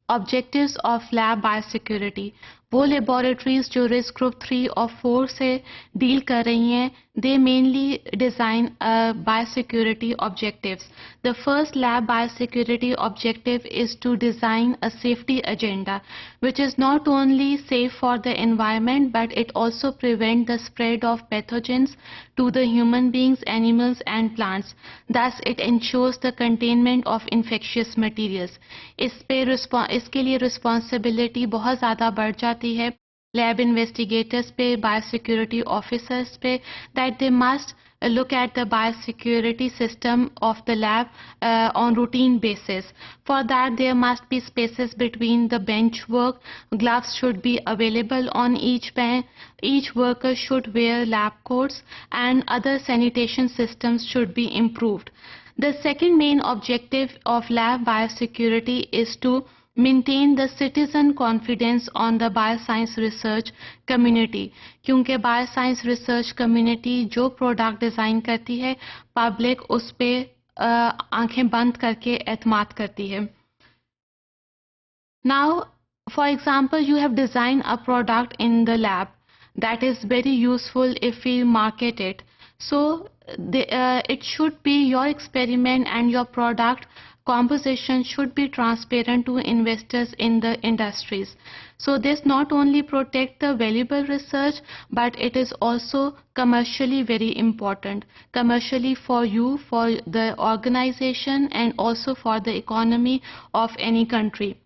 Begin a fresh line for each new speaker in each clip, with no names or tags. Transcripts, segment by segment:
Objectives of lab biosecurity, वो laboratories जो risk group 3 और 4 से डील कर रही हैं, they mainly design biosecurity objectives. The first lab biosecurity objective is to design a safety agenda, which is not only safe for the environment, but it also prevent the spread of pathogens to the human beings, animals and plants. Thus, it ensures the containment of infectious materials. इसके लिए responsibility बहुत ज़्यादा बढ़ जाती है lab investigators पे, biosecurity officers पे, that they must look at the biosecurity system of the lab on routine basis. For that, there must be spaces between the bench work. Gloves should be available on each bench. Each worker should wear lab coats, and other sanitation systems should be improved. The second main objective of lab biosecurity is to maintain the citizen confidence on the bioscience research community, क्योंकि bioscience research community जो product design करती है, public उस पे आंखें बंद करके एतमाद करती है. Now, for example, you have designed a product in the lab that is very useful if we market it. So, it should be your experiment and your product composition should be transparent to investors in the industries. So this not only protect the valuable research, but it is also commercially very important. Commercially for you, for the organization, and also for the economy of any country.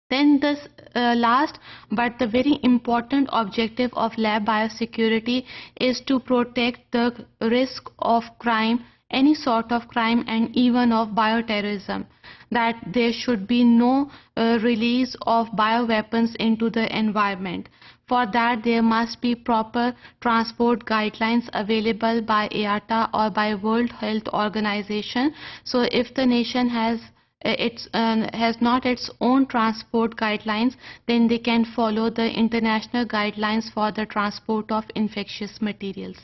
Then this last but the very important objective of lab biosecurity is to protect the risk of crime, any sort of crime, and even of bioterrorism, that there should be no release of bioweapons into the environment. For that, there must be proper transport guidelines available by IATA or by World Health Organization. So if the nation has not its own transport guidelines, then they can follow the international guidelines for the transport of infectious materials.